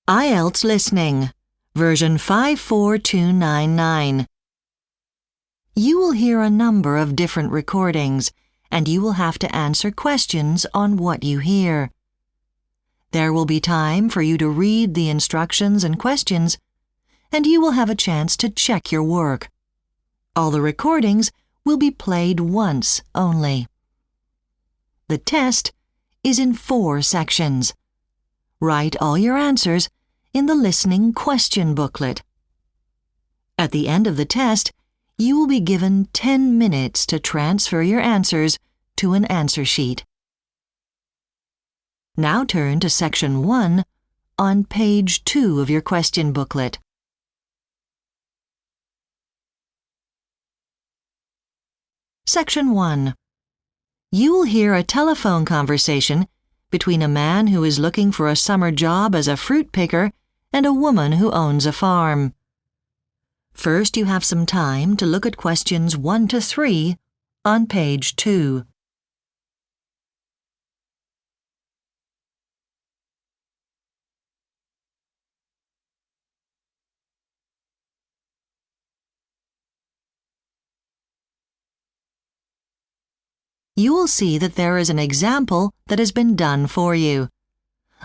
IELTS Listening, version 54299. You will hear a number of different recordings, and you will have to answer questions on what you hear. There will be time for you to read the instructions and questions, and you will have a chance to check your work. All the recordings will be played once only. The test is in 4 sections. Write all your answers in the listening question booklet. At the end of the test, you will be given 10 minutes to transfer your answers to an answer sheet. Now turn to Section 1 on page 2 of your question booklet. Section 1. You will hear a telephone conversation between a man who is looking for a summer job as a fruit picker and a woman who owns a farm. First, you have some time to look at questions 1 to 3 on page 2. You will see that there is an example that has been done for you.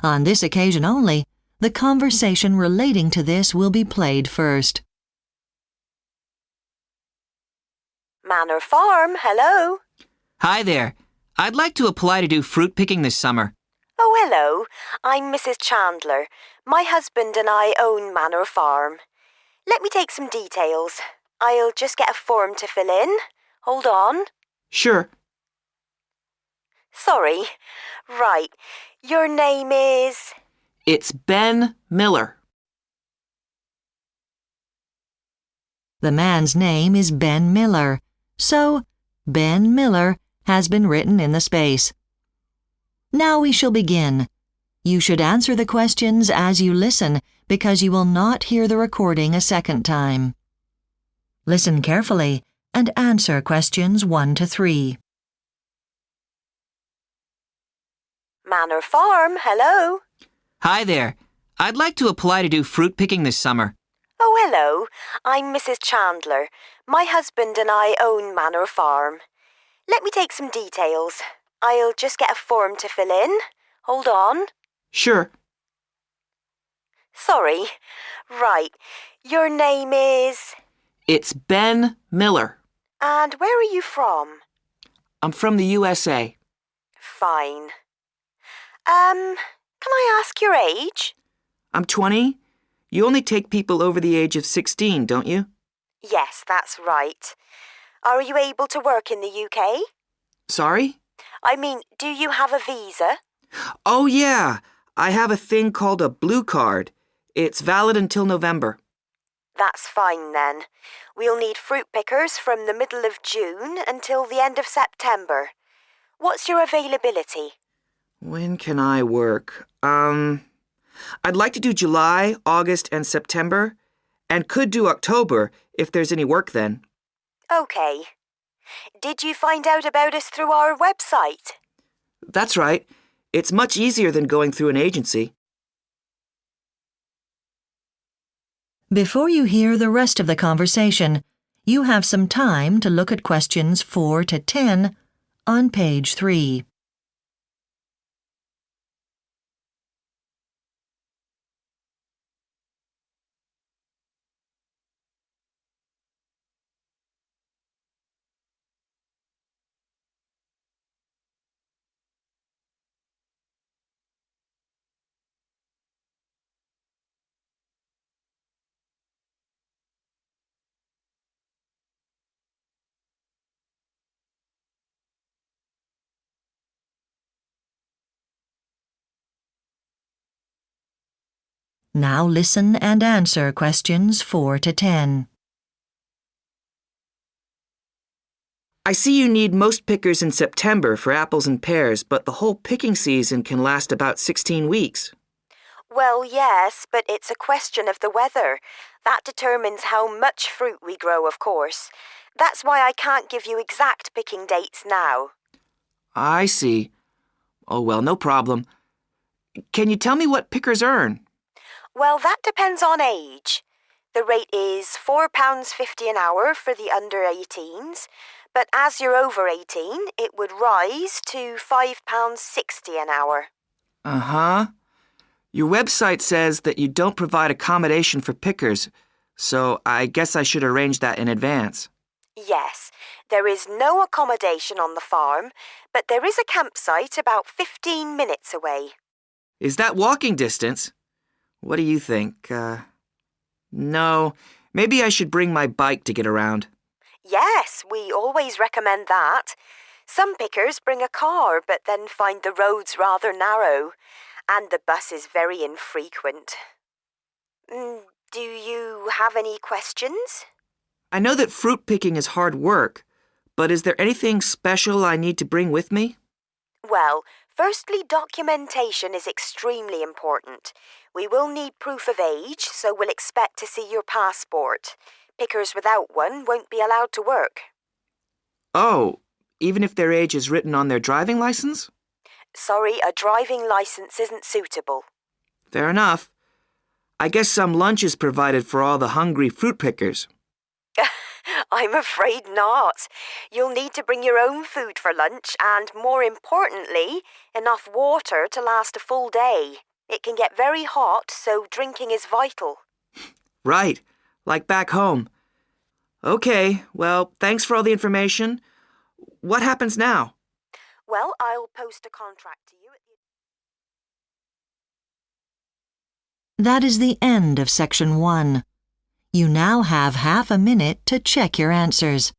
On this occasion only, the conversation relating to this will be played first. Manor Farm, hello. Hi there. I'd like to apply to do fruit picking this summer. Oh, hello. I'm Mrs. Chandler. My husband and I own Manor Farm. Let me take some details. I'll just get a form to fill in. Hold on. Sure. Sorry. Right. Your name is... It's Ben Miller. The man's name is Ben Miller, so Ben Miller has been written in the space. Now we shall begin. You should answer the questions as you listen because you will not hear the recording a second time. Listen carefully and answer questions 1 to 3. Manor Farm, hello. Hi there. I'd like to apply to do fruit picking this summer. Oh, hello. I'm Mrs. Chandler. My husband and I own Manor Farm. Let me take some details. I'll just get a form to fill in. Hold on. Sure. Sorry. Right. Your name is... It's Ben Miller. And where are you from? I'm from the USA. Fine. Can I ask your age? I'm 20. You only take people over the age of 16, don't you? Yes, that's right. Are you able to work in the UK? Sorry? I mean, do you have a visa? Oh, yeah. I have a thing called a blue card. It's valid until November. That's fine then. We'll need fruit pickers from the middle of June until the end of September. What's your availability? When can I work? I'd like to do July, August, and September, and could do October if there's any work then. Okay. Did you find out about us through our website? That's right. It's much easier than going through an agency. Before you hear the rest of the conversation, you have some time to look at questions 4 to 10 on page 3. Now listen and answer questions 4 to 10. I see you need most pickers in September for apples and pears, but the whole picking season can last about 16 weeks. Well, yes, but it's a question of the weather. That determines how much fruit we grow, of course. That's why I can't give you exact picking dates now. I see. Oh, well, no problem. Can you tell me what pickers earn? Well, that depends on age. The rate is £4.50 an hour for the under 18s, but as you're over 18, it would rise to £5.60 an hour. Uh-huh. Your website says that you don't provide accommodation for pickers, so I guess I should arrange that in advance. Yes, there is no accommodation on the farm, but there is a campsite about 15 minutes away. Is that walking distance? What do you think? No, maybe I should bring my bike to get around. Yes, we always recommend that. Some pickers bring a car but then find the roads rather narrow, and the bus is very infrequent. Do you have any questions? I know that fruit picking is hard work, but is there anything special I need to bring with me? Well, firstly, documentation is extremely important. We will need proof of age, so we'll expect to see your passport. Pickers without one won't be allowed to work. Oh, even if their age is written on their driving license? Sorry, a driving license isn't suitable. Fair enough. I guess some lunch is provided for all the hungry fruit pickers. I'm afraid not. You'll need to bring your own food for lunch and, more importantly, enough water to last a full day. It can get very hot, so drinking is vital. Right, like back home. Okay, well, thanks for all the information. What happens now? Well, I'll post a contract to you at the... That is the end of Section 1. You now have half a minute to check your answers.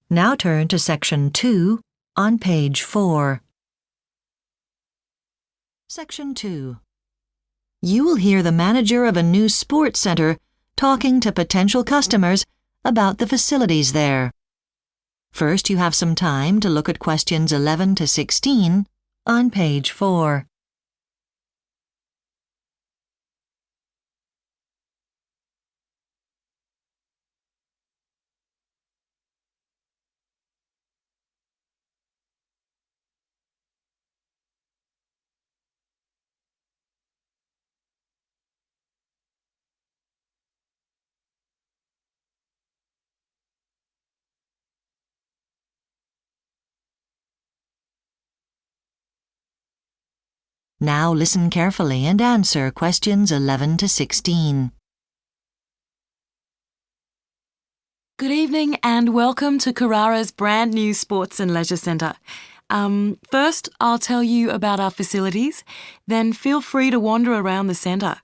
Now turn to Section 2 on page 4. Section 2. You will hear the manager of a new sports center talking to potential customers about the facilities there. First, you have some time to look at questions 11 to 16 on page 4. Now listen carefully and answer questions 11 to 16. Good evening and welcome to Carrara's brand new Sports and Leisure Centre. First, I'll tell you about our facilities, then feel free to wander around the centre.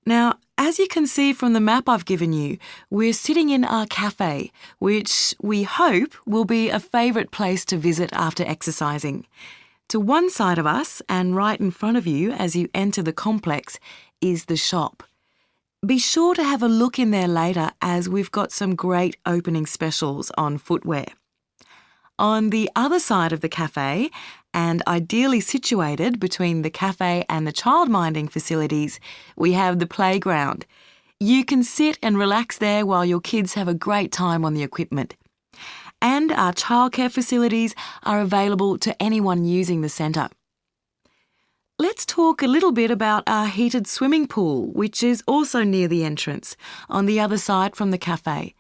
Now, as you can see from the map I've given you, we're sitting in our cafe, which we hope will be a favourite place to visit after exercising. To one side of us and right in front of you as you enter the complex is the shop. Be sure to have a look in there later as we've got some great opening specials on footwear. On the other side of the cafe, and ideally situated between the cafe and the childminding facilities, we have the playground. You can sit and relax there while your kids have a great time on the equipment. And our childcare facilities are available to anyone using the centre. Let's talk a little bit about our heated swimming pool, which is also near the entrance, on the other side from the cafe.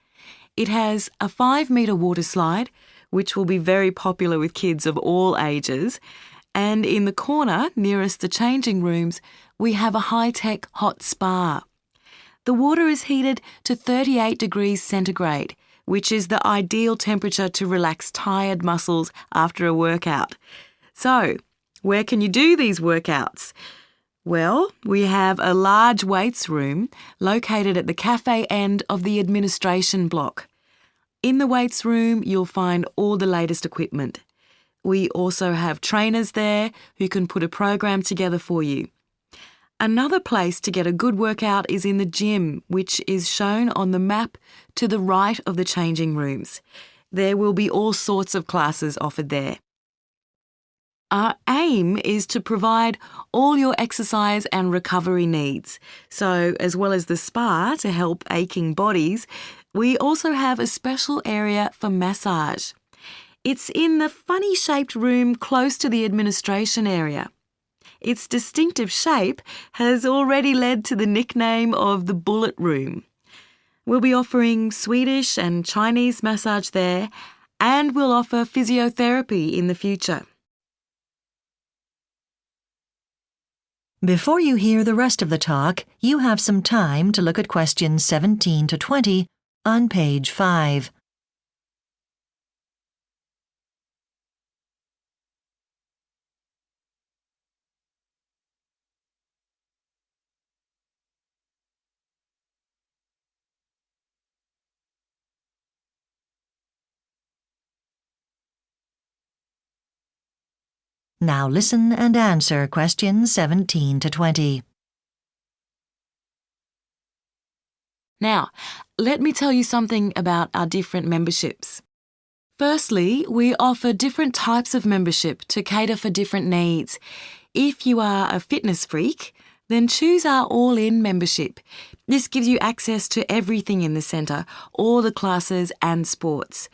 It has a 5-metre water slide, which will be very popular with kids of all ages, and in the corner, nearest the changing rooms, we have a high-tech hot spa. The water is heated to 38 degrees centigrade, which is the ideal temperature to relax tired muscles after a workout. So, where can you do these workouts? Well, we have a large weights room located at the cafe end of the administration block. In the weights room, you'll find all the latest equipment. We also have trainers there who can put a program together for you. Another place to get a good workout is in the gym, which is shown on the map to the right of the changing rooms. There will be all sorts of classes offered there. Our aim is to provide all your exercise and recovery needs. So, as well as the spa to help aching bodies, we also have a special area for massage. It's in the funny-shaped room close to the administration area. Its distinctive shape has already led to the nickname of the Bullet Room. We'll be offering Swedish and Chinese massage there, and we'll offer physiotherapy in the future. Before you hear the rest of the talk, you have some time to look at questions 17 to 20 on page 5. Now listen and answer questions 17 to 20. Now, let me tell you something about our different memberships. Firstly, we offer different types of membership to cater for different needs. If you are a fitness freak, then choose our all-in membership. This gives you access to everything in the centre, all the classes and sports.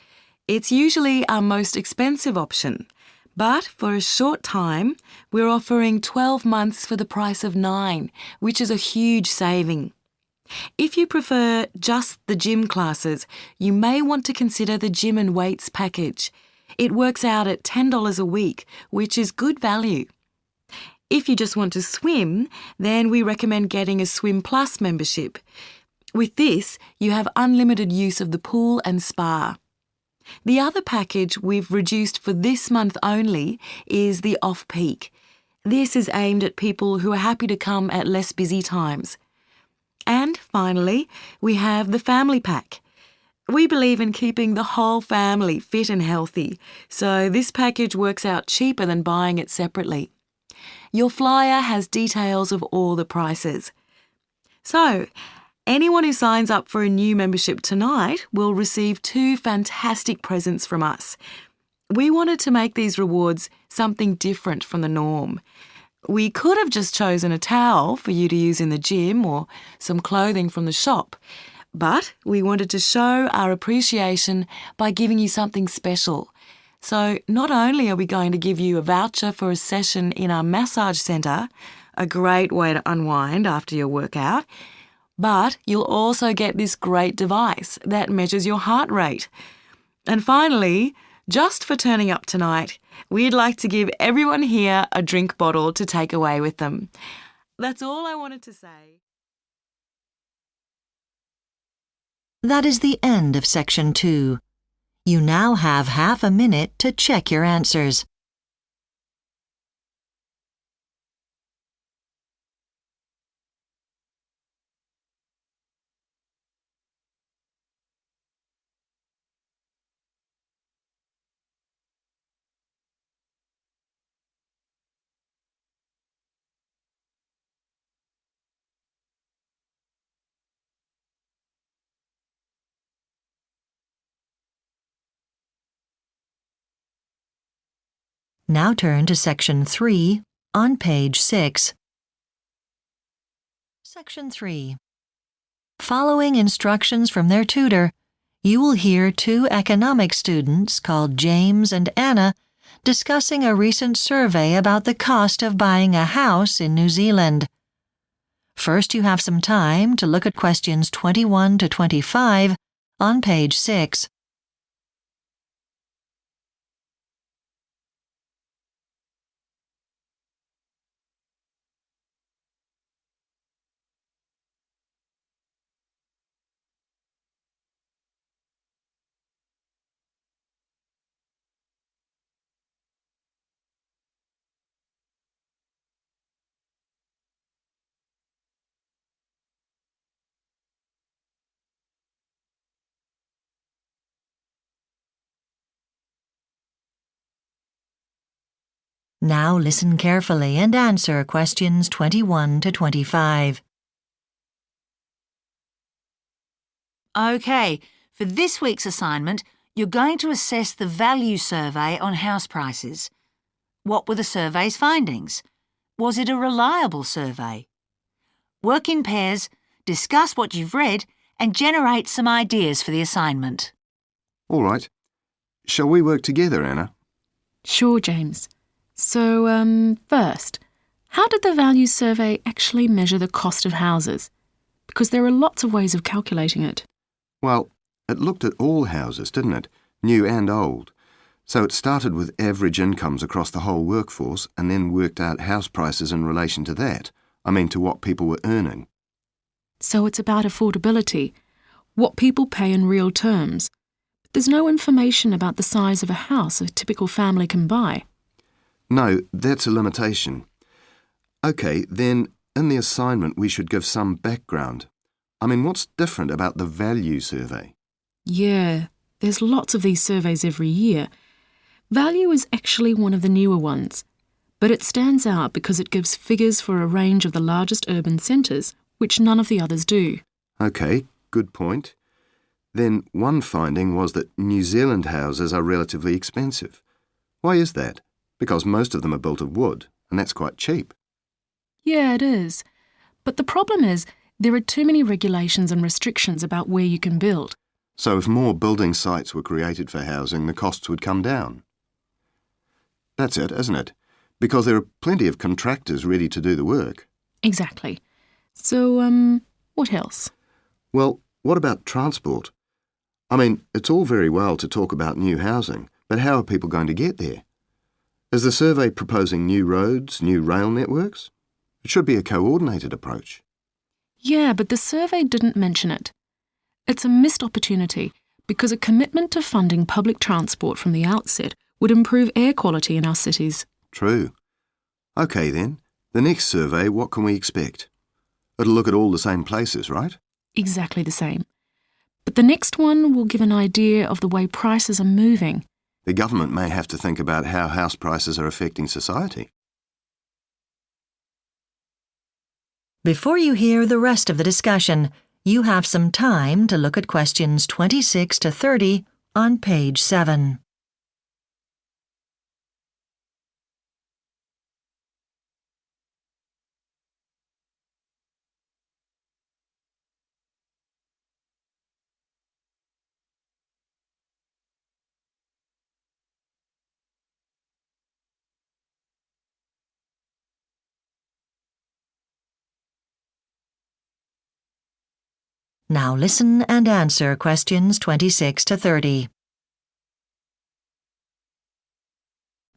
It's usually our most expensive option. But for a short time, we're offering 12 months for the price of 9, which is a huge saving. If you prefer just the gym classes, you may want to consider the gym and weights package. It works out at $10 a week, which is good value. If you just want to swim, then we recommend getting a Swim Plus membership. With this, you have unlimited use of the pool and spa. The other package we've reduced for this month only is the Off-Peak. This is aimed at people who are happy to come at less busy times. And finally, we have the Family Pack. We believe in keeping the whole family fit and healthy, so this package works out cheaper than buying it separately. Your flyer has details of all the prices. So, anyone who signs up for a new membership tonight will receive 2 fantastic presents from us. We wanted to make these rewards something different from the norm. We could have just chosen a towel for you to use in the gym or some clothing from the shop, but we wanted to show our appreciation by giving you something special. So not only are we going to give you a voucher for a session in our massage centre, a great way to unwind after your workout, but you'll also get this great device that measures your heart rate. And finally, just for turning up tonight, we'd like to give everyone here a drink bottle to take away with them. That's all I wanted to say. That is the end of section 2. You now have half a minute to check your answers. Now turn to section 3 on page 6. Section 3. Following instructions from their tutor, you will hear 2 economics students called James and Anna discussing a recent survey about the cost of buying a house in New Zealand. First, you have some time to look at questions 21 to 25 on page 6. Now listen carefully and answer questions 21 to 25. OK, for this week's assignment, you're going to assess the value survey on house prices. What were the survey's findings? Was it a reliable survey? Work in pairs, discuss what you've read, and generate some ideas for the assignment. All right. Shall we work together, Anna? Sure, James. So, first, how did the value survey actually measure the cost of houses? Because there are lots of ways of calculating it. Well, it looked at all houses, didn't it? New and old. So it started with average incomes across the whole workforce and then worked out house prices in relation to that. I mean, to what people were earning. So it's about affordability, what people pay in real terms. There's no information about the size of a house a typical family can buy. No, that's a limitation. OK, then in the assignment we should give some background. I mean, what's different about the value survey? Yeah, there's lots of these surveys every year. Value is actually one of the newer ones, but it stands out because it gives figures for a range of the largest urban centres, which none of the others do. OK, good point. Then one finding was that New Zealand houses are relatively expensive. Why is that? Because most of them are built of wood, and that's quite cheap. Yeah, it is. But the problem is there are too many regulations and restrictions about where you can build. So if more building sites were created for housing, the costs would come down. That's it, isn't it? Because there are plenty of contractors ready to do the work. Exactly. So, what else? Well, what about transport? I mean, it's all very well to talk about new housing, but how are people going to get there? Is the survey proposing new roads, new rail networks? It should be a coordinated approach. Yeah, but the survey didn't mention it. It's a missed opportunity because a commitment to funding public transport from the outset would improve air quality in our cities. True. OK then, the next survey, what can we expect? It'll look at all the same places, right? Exactly the same. But the next one will give an idea of the way prices are moving. The government may have to think about how house prices are affecting society. Before you hear the rest of the discussion, you have some time to look at questions 26 to 30 on page 7. Now listen and answer questions 26 to 30.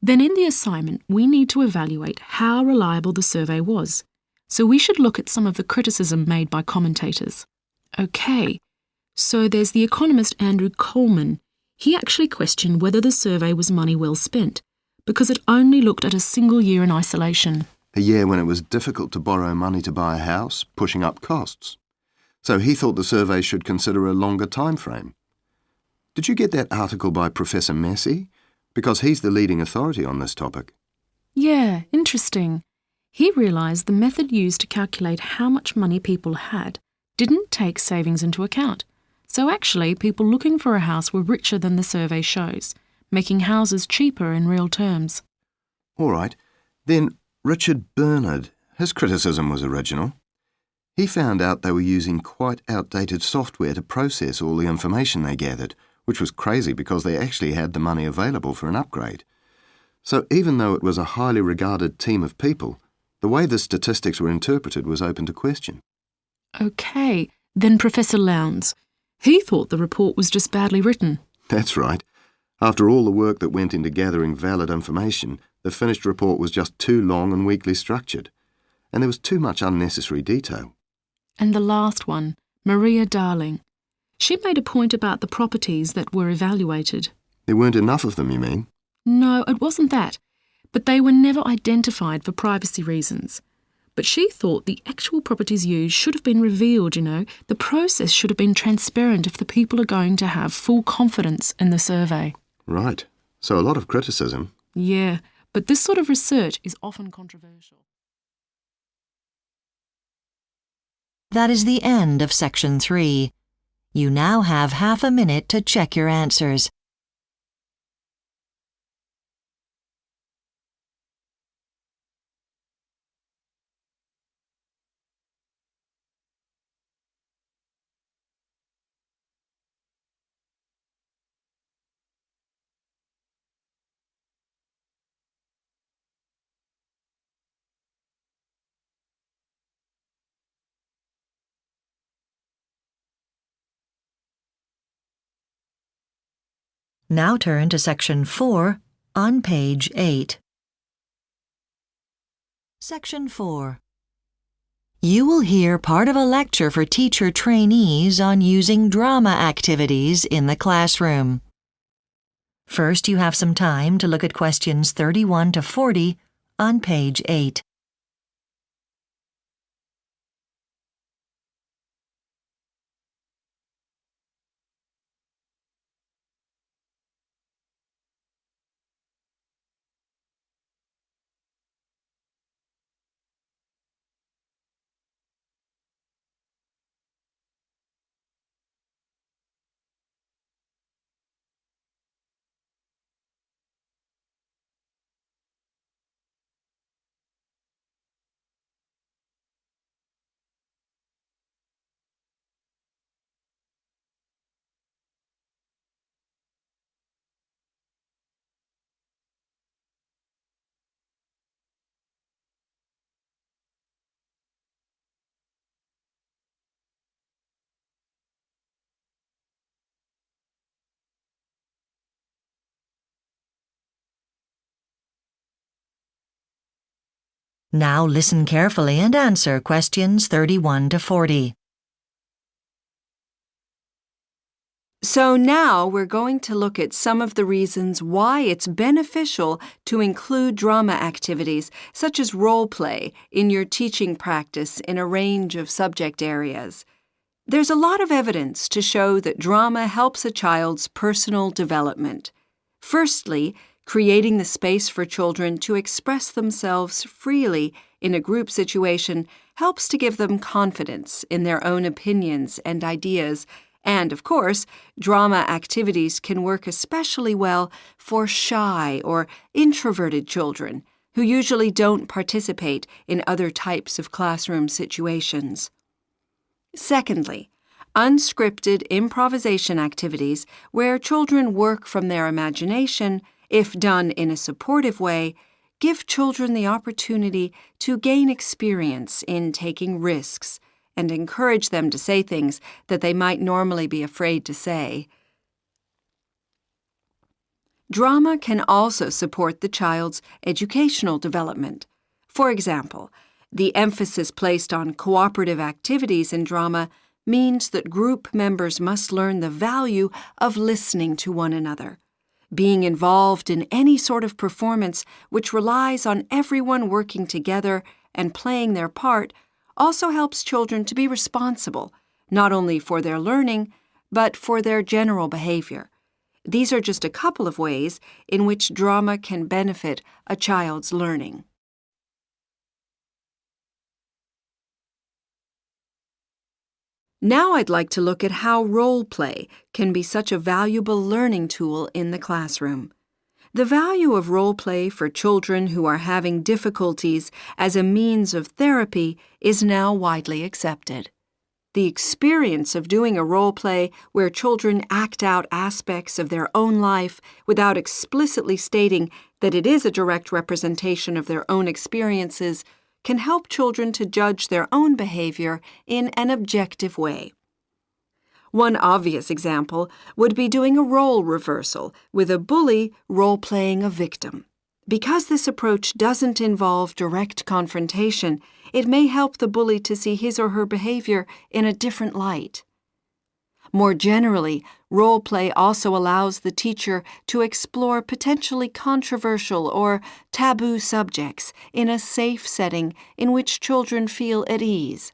Then in the assignment, we need to evaluate how reliable the survey was. So we should look at some of the criticism made by commentators. OK, so there's the economist Andrew Coleman. He actually questioned whether the survey was money well spent, because it only looked at a single year in isolation. A year when it was difficult to borrow money to buy a house, pushing up costs. So he thought the survey should consider a longer time frame. Did you get that article by Professor Massey? Because he's the leading authority on this topic. Yeah, interesting. He realised the method used to calculate how much money people had didn't take savings into account. So actually, people looking for a house were richer than the survey shows, making houses cheaper in real terms. All right. Then Richard Bernard, his criticism was original. He found out they were using quite outdated software to process all the information they gathered, which was crazy because they actually had the money available for an upgrade. So even though it was a highly regarded team of people, the way the statistics were interpreted was open to question. OK, then Professor Lowndes. He thought the report was just badly written. That's right. After all the work that went into gathering valid information, the finished report was just too long and weakly structured, and there was too much unnecessary detail. And the last one, Maria Darling. She made a point about the properties that were evaluated. There weren't enough of them, you mean? No, it wasn't that. But they were never identified for privacy reasons. But she thought the actual properties used should have been revealed, you know. The process should have been transparent if the people are going to have full confidence in the survey. Right. So a lot of criticism. Yeah, But this sort of research is often controversial. That is the end of Section 3. You now have half a minute to check your answers. Now turn to Section 4 on page 8. Section 4. You will hear part of a lecture for teacher trainees on using drama activities in the classroom. First, you have some time to look at questions 31 to 40 on page 8. Now listen carefully and answer questions 31 to 40. So now we're going to look at some of the reasons why it's beneficial to include drama activities, such as role play, in your teaching practice in a range of subject areas. There's a lot of evidence to show that drama helps a child's personal development. Firstly, creating the space for children to express themselves freely in a group situation helps to give them confidence in their own opinions and ideas. And, of course, drama activities can work especially well for shy or introverted children who usually don't participate in other types of classroom situations. Secondly, unscripted improvisation activities where children work from their imagination, if done in a supportive way, give children the opportunity to gain experience in taking risks and encourage them to say things that they might normally be afraid to say. Drama can also support the child's educational development. For example, the emphasis placed on cooperative activities in drama means that group members must learn the value of listening to one another. Being involved in any sort of performance which relies on everyone working together and playing their part also helps children to be responsible, not only for their learning, but for their general behavior. These are just a couple of ways in which drama can benefit a child's learning. Now I'd like to look at how role play can be such a valuable learning tool in the classroom. The value of role play for children who are having difficulties as a means of therapy is now widely accepted. The experience of doing a role play where children act out aspects of their own life without explicitly stating that it is a direct representation of their own experiences can help children to judge their own behavior in an objective way. One obvious example would be doing a role reversal with a bully role-playing a victim. Because this approach doesn't involve direct confrontation, it may help the bully to see his or her behavior in a different light. More generally, role play also allows the teacher to explore potentially controversial or taboo subjects in a safe setting in which children feel at ease.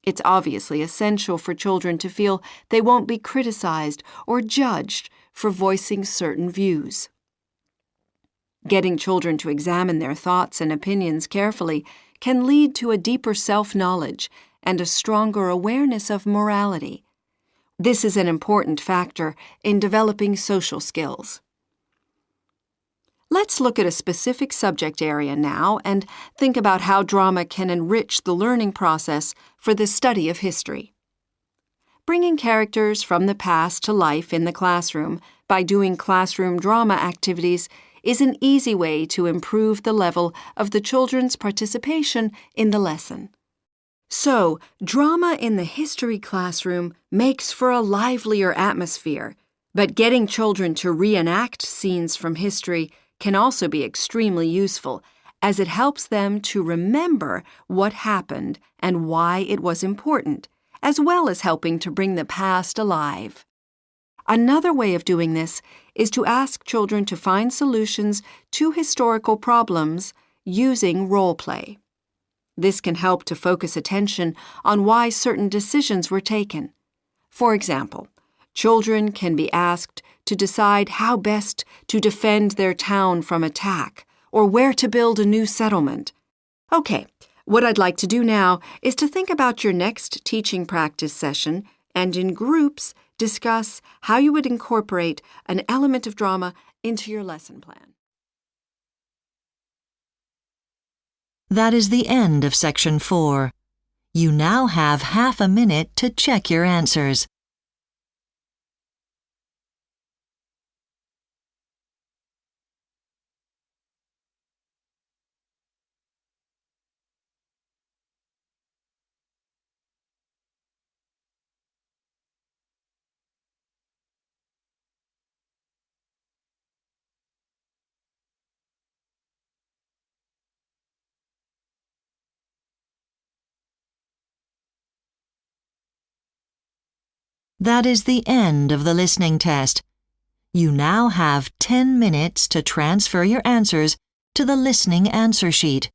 It's obviously essential for children to feel they won't be criticized or judged for voicing certain views. Getting children to examine their thoughts and opinions carefully can lead to a deeper self-knowledge and a stronger awareness of morality. This is an important factor in developing social skills. Let's look at a specific subject area now and think about how drama can enrich the learning process for the study of history. Bringing characters from the past to life in the classroom by doing classroom drama activities is an easy way to improve the level of the children's participation in the lesson. So, drama in the history classroom makes for a livelier atmosphere, but getting children to reenact scenes from history can also be extremely useful, as it helps them to remember what happened and why it was important, as well as helping to bring the past alive. Another way of doing this is to ask children to find solutions to historical problems using role play. This can help to focus attention on why certain decisions were taken. For example, children can be asked to decide how best to defend their town from attack or where to build a new settlement. Okay, what I'd like to do now is to think about your next teaching practice session and in groups discuss how you would incorporate an element of drama into your lesson plan. That is the end of Section 4. You now have half a minute to check your answers. That is the end of the listening test. You now have 10 minutes to transfer your answers to the listening answer sheet.